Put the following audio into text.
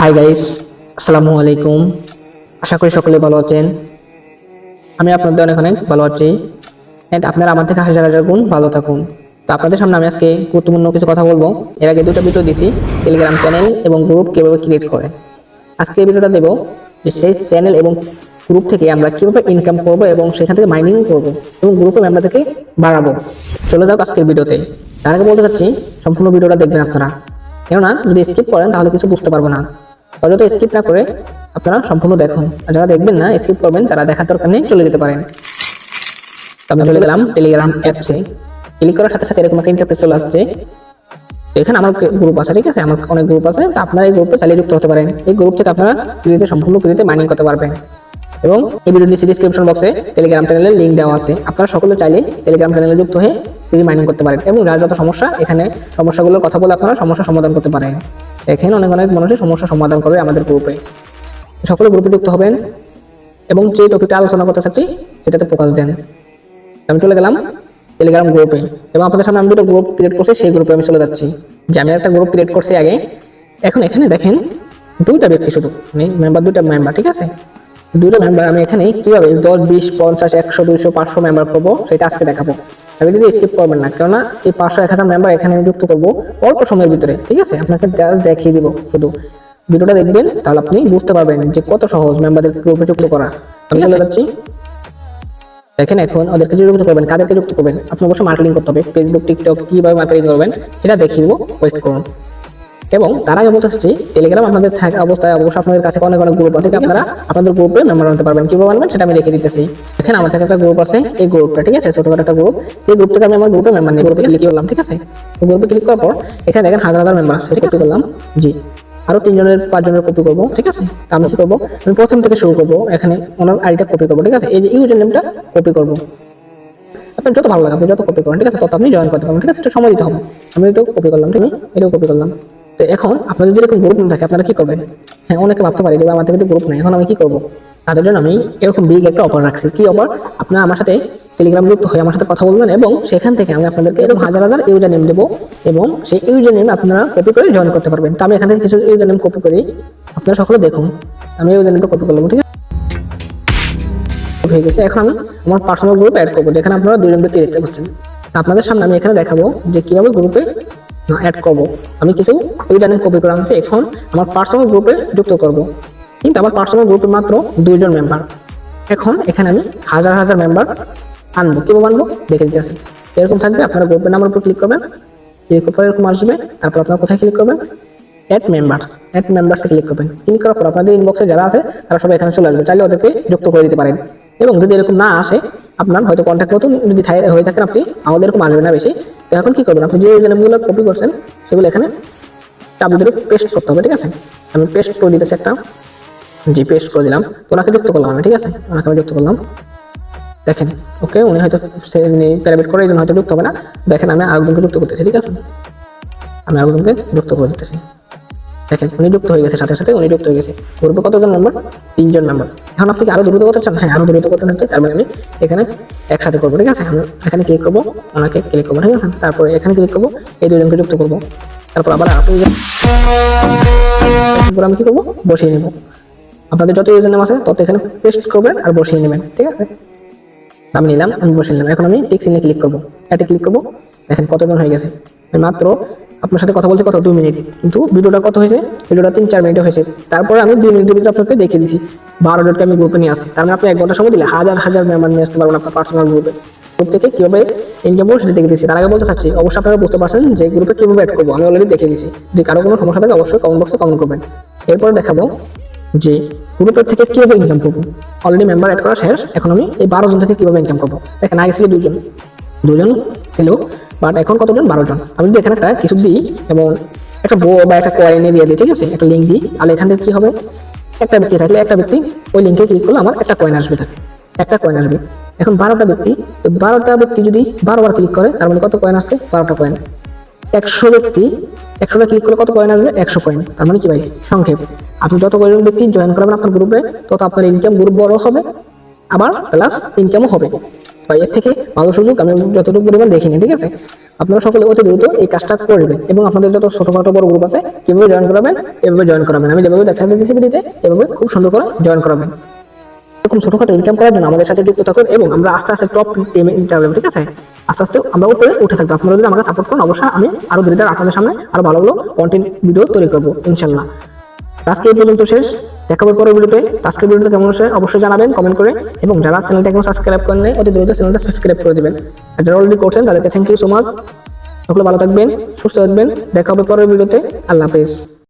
Hi guys, আসসালামু আলাইকুম। আশা করি সকলে ভালো আছেন। আমি আপনাদের অনেক অনেক ভালো আছি। এন্ড আপনারা আমার থেকে হাজার হাজার গুণ ভালো থাকুন। তো আপনাদের সামনে আমি আজকে গুরুত্বপূর্ণ কিছু কথা বলবো। এর আগে দুটো ভিডিও দিয়েছি, টেলিগ্রাম চ্যানেল এবং গ্রুপ কিভাবে ক্রিয়েট করে। আজকে এই ভিডিওটা দেবো যে সেই চ্যানেল এবং গ্রুপ থেকে আমরা কিভাবে ইনকাম করবো এবং সেখান থেকে মাইনিং করবো এবং গ্রুপে মেম্বারদেরকে বাড়াবো। চলে যাও আজকের ভিডিওতে। তার আগে বলতে চাচ্ছি, সম্পূর্ণ ভিডিওটা দেখবেন আপনারা, কেননা যদি স্কিপ করেন তাহলে কিছু বুঝতে পারবো না। অযথা স্কিপ না করে আপনারা সম্পূর্ণ দেখুন, আর যারা দেখবেন না, স্কিপ করবেন, তারা দেখার দরকার নেই, চলে যেতে পারেন। তো আমি চলে গেলাম টেলিগ্রাম অ্যাপসে। ক্লিক করার সাথে সাথে এরকম একটা ইন্টারফেস চলে আসছে। তো এখানে আমার গ্রুপ আছে, ঠিক আছে, আমার অনেক গ্রুপ আছে। তো আপনারা এই গ্রুপে চালিয়ে যুক্ত হতে পারেন। এই গ্রুপ থেকে আপনারা ফ্রিতে, সম্পূর্ণ ফ্রিতে মাইনিং করতে পারবেন। এবং এই ভিডিওর ডিসক্রিপশন বক্সে টেলিগ্রাম চ্যানেলের লিঙ্ক দেওয়া আছে। আপনারা সকলে চাইলে টেলিগ্রাম চ্যানেলে যুক্ত হয়ে ফ্রি মাইনিং করতে পারেন এবং যার যত সমস্যা, এখানে সমস্যাগুলোর কথা বলে আপনারা সমস্যা সমাধান করতে পারেন। এখানে অনেক অনেক মানুষের সমস্যা সমাধান করে আমাদের গ্রুপে। সকলে গ্রুপে যুক্ত হবেন এবং যে টপিকটা আলোচনা করতে চাচ্ছি সেটাতে ফোকাস দেন। আমি চলে গেলাম টেলিগ্রাম গ্রুপে এবং আপনাদের সামনে আমি দুটো গ্রুপ ক্রিয়েট করছি, সেই গ্রুপে আমি চলে যাচ্ছি। যে আমি একটা গ্রুপ ক্রিয়েট করছি আগে। এখন এখানে দেখেন দুইটা ব্যক্তি, শুধু মেম্বার, দুইটা মেম্বার, ঠিক আছে। দুটো মেম্বার আমি এখানে কিভাবে 10, 20, 50, 100, 200, 500 মেম্বার করবো সেটা আজকে দেখাবো। আমি যদি স্কিপ করবেন না, কেননা এই 500, 1000 মেম্বার এখানে আমি যুক্ত করবো অল্প সময়ের ভিতরে, ঠিক আছে। আপনাকে জাস্ট দেখিয়ে দিব, শুধু ভিডিওটা দেখবেন, তাহলে আপনি বুঝতে পারবেন যে কত সহজ মেম্বারদের গ্রুপে যুক্ত করা। আমি চলে যাচ্ছি। দেখেন এখন ওদেরকে যুক্ত করবেন, কাদেরকে যুক্ত করবেন, আপনি অবশ্যই মার্কেটিং করতে হবে। ফেসবুক, টিকটক কিভাবে মার্কেটিং করবেন সেটা দেখিয়ে দিব, ওয়েট করুন। এবং তার আগে বলতে চাচ্ছি, টেলিগ্রাম আপনাদের থাকা অবস্থায় অবশ্যই আপনাদের কাছে অনেক অনেক গ্রুপ আছে, আপনারা আপনাদের গ্রুপে মেম্বার হতে পারবেন। কিভাবে বানবেন সেটা আমি লিখে দিতেছি। দেখেন আমার থেকে একটা গ্রুপ আছে, এই গ্রুপটা, ঠিক আছে, ছোটখাটো একটা গ্রুপ। এই গ্রুপ থেকে আমি আমার গ্রুপে মেম্বার নিই। গ্রুপে ক্লিক করলাম, ঠিক আছে। গ্রুপে ক্লিক করার পর এখানে দেখেন হাজার হাজার মেম্বার আছে, কপি করলাম। জি, আরো 3 জনের 5 জনের কপি করবো, ঠিক আছে। আমি কি করবো, আমি প্রথম থেকে শুরু করবো। এখানে ওনার আইডিটা কপি করবো, ঠিক আছে। এই যে ইউজার নেমটা কপি করবো। আপনার যত ভালো লাগে আপনি যত কপি করেন, ঠিক আছে, তত আপনি জয়েন করতে পারবেন, ঠিক আছে। একটু সময় দিতে হবে। আমি এটাও কপি করলাম, ঠিক আছে, এটাও কপি করলাম। তো এখন আপনাদের যদি এরকম গ্রুপ না থাকে, আপনারা কি করবেন? হ্যাঁ, অনেকে ভাবতে পারে যে আমার থেকে তো গ্রুপ নেই, এখন আমি কি করবো? তাদের জন্য আমি এরকম বিগ একটা অফার রাখছি। কি অফার? আপনারা আমার সাথে টেলিগ্রাম যুক্ত হয়ে আমার সাথে কথা বলবেন এবং সেখান থেকে আমি আপনাদেরকে এরকম হাজার হাজার ইউজার নেম দেবো এবং সেই ইউজার নেম আপনারা কপি করে জয়েন করতে পারবেন। তো আমি এখান থেকে কিছু ইউজার নেম কপি করি, আপনারা সকলে দেখুন। আমি ইউজার নেমটা কপি করলাম, ঠিক আছে, হয়ে গেছে। এখন আমি আমার পার্সোনাল গ্রুপ অ্যাড করবো, যেখানে আপনারা 2 জন ব্যক্তি দেখতে পাচ্ছেন। আপনাদের সামনে আমি এখানে দেখাবো যে কিভাবে গ্রুপে অ্যাড করবো। আমি কিছু ইউজার নেম কপি করে আনছি, এখন আমার পার্সোনাল গ্রুপে যুক্ত করব। কিন্তু আমার পার্সোনাল গ্রুপে মাত্র 2 জন মেম্বার। এখন এখানে আমি হাজার হাজার মেম্বার আনবো। কিভাবে আনবো দেখে দিতে আসি। এরকম থাকবে, আপনারা গ্রুপের নামের উপর ক্লিক করবেন, ক্লিক করার এরকম আসবে। তারপর আপনারা কোথায় ক্লিক করবেন? অ্যাড মেম্বারসে ক্লিক করবেন। ক্লিক করার পর আপনাদের ইনবক্সে যারা আছে তারা সবাই এখানে চলে আসবে। চাইলে ওদেরকে যুক্ত করে দিতে পারেন। এবং যদি এরকম না আসে, আপনার হয়তো কন্ট্যাক্ট নতুন যদি হয়ে থাকেন, আপনি আমাদের এরকম আসবে না বেশি। তো এখন কি করবেন, আপনি যে ইউজারনেমগুলো কপি করছেন সেগুলো এখানে চাপ দিয়ে পেস্ট করতে হবে, ঠিক আছে। আমি পেস্ট করে দিতেছি একটা। জি, পেস্ট করে দিলাম। তো ওনাকে যুক্ত করলাম আমি, ঠিক আছে, ওনাকে আমি যুক্ত করলাম। দেখেন, ওকে, উনি হয়তো প্রাইভেট করে, এই জন্য হয়তো যুক্ত হবে না। দেখেন আমি আরেকজনকে যুক্ত করতেছি, ঠিক আছে, আমি আরেকজনকে যুক্ত করে দিতেছি। দেখেন উনি যুক্ত হয়ে গেছে, সাথে সাথে উনি যুক্ত হয়ে গেছে। গ্রুপে কতজন মেম্বার? 3 জন মেম্বার। এখন আপনি কি আরো দ্রুত করতে চান? হ্যাঁ, আরো দ্রুত করতে চাচ্ছি, তার মানে আমি এখানে একসাথে করবো, ঠিক আছে। আমি এখানে ক্লিক করবো, ওনাকে ক্লিক করবো, ঠিক আছে। তারপরে এখানে ক্লিক করবো, এই 2 জনকে যুক্ত করবো। তারপর আবার আমি কি করবো, বসিয়ে নেবো। আপনাদের যত ইউজার নেম আছে তত এখানে পেস্ট করবেন আর বসিয়ে নেবেন, ঠিক আছে। আমি নিলাম, আমি বসিয়ে নিলাম। এখন আমি টিক চিহ্নে ক্লিক করবো, এতে ক্লিক করবো। দেখেন কতজন হয়ে গেছে। মাত্র আপনার সাথে কথা বলছি কত, 2 মিনিট, কিন্তু ভিডিওটা কত হয়েছে? ভিডিওটা 3-4 মিনিট হয়েছে। তারপরে আমি 2 মিনিটের ভিতরে আপনাকে দেখিয়ে দিছি 12 জনকে আমি গ্রুপে নিয়ে আসি। তার মানে আপনি 1 ঘন্টা সময় দিলে হাজার হাজার মেম্বার নিয়ে আসতে পারবেন আপনার পার্সোনাল গ্রুপে। গ্রুপ থেকে কিভাবে ইনকাম করবো সেটা দেখে দিচ্ছি। তার আগে বলতে চাচ্ছি, অবশ্যই আপনারা বুঝতে পারছেন যে গ্রুপে কিভাবে অ্যাড করবো, আমি অলরেডি দেখে দিচ্ছি। যদি কারো কোনো সমস্যা থাকে অবশ্যই কমেন্ট বক্সে কমেন্ট করবেন। এরপর দেখাবো যে গ্রুপের থেকে কিভাবে ইনকাম করবো। অলরেডি মেম্বার অ্যাড করা শেষ। এখন আমি এই 12 জন থেকে কিভাবে ইনকাম করবো। দেখেন আগে ছিল 2 জন ছিল, বাট এখন কতজন? 12 জন। আমি যদি এখানে একটা কিছু দিই এবং একটা বো বা একটা কয়েনে দিয়ে দিই, ঠিক আছে, একটা লিঙ্ক দিই, তাহলে এখান থেকে কি হবে, একটা ব্যক্তি থাকলে একটা ব্যক্তি ওই লিঙ্কে ক্লিক করলে আমার একটা কয়েন আসবে, থাকে একটা কয়েন আসবে। এখন 12টা ব্যক্তি, 12টা ব্যক্তি যদি 12 বার ক্লিক করে, তার মানে কত কয়েন আসছে? 12টা কয়েন। 100 ব্যক্তি 100টা ক্লিক করলে কত কয়েন আসবে? 100 কয়েন। তার মানে কি ভাই, সংক্ষেপ, আপনি যত কয়েকজন ব্যক্তি জয়েন করাবেন আপনার গ্রুপে, তত আপনার ইনকাম গ্রুপ বড় হবে আবার প্লাস ইনকামও হবে। তাই এর থেকে ভালো সুযোগ আমি যতটুকু পরিমাণ দেখিনি, ঠিক আছে? আপনারা সকলে অতি দ্রুত এই কাজটা করবেন এবং আপনাদের যত ছোটখাটো বড় গ্রুপ আছে কিভাবে জয়েন করাবেন এভাবে জয়েন করাবেন। আমি যেভাবে দেখা দিচ্ছি ভিডিওতে এভাবে খুব সুন্দর করে জয়েন করাবেন। এরকম ছোটখাটো ইনকাম করার জন্য আমাদের সাথে যুক্ত থাকুন এবং আমরা আস্তে আস্তে টপ টিমে যাবো, ঠিক আছে? আস্তে আস্তে আমরা উপরে উঠে থাকবো। আপনারা যদি আমাকে সাপোর্ট করেন অবশ্যই আমি আরো ধীরে ধীরে আপনাদের সামনে আরো ভালো ভালো কন্টেন্ট ভিডিও তৈরি করবো ইনশাল্লাহ। আজকে এই পর্যন্ত শেষ, দেখা হবে পরের ভিডিওতে। আজকের ভিডিওটা কেমন হচ্ছে অবশ্যই জানাবেন কমেন্ট করে এবং যারা চ্যানেলটা এখনো সাবস্ক্রাইব করেন নাই অতি দ্রুত চ্যানেলটা সাবস্ক্রাইব করে দিবেন। আর যারা অলরেডি করছেন তাদেরকে থ্যাংক ইউ সো মাচ। সকলে ভালো থাকবেন, সুস্থ থাকবেন, দেখা হবে পরের ভিডিওতে। আল্লাহ হাফেজ।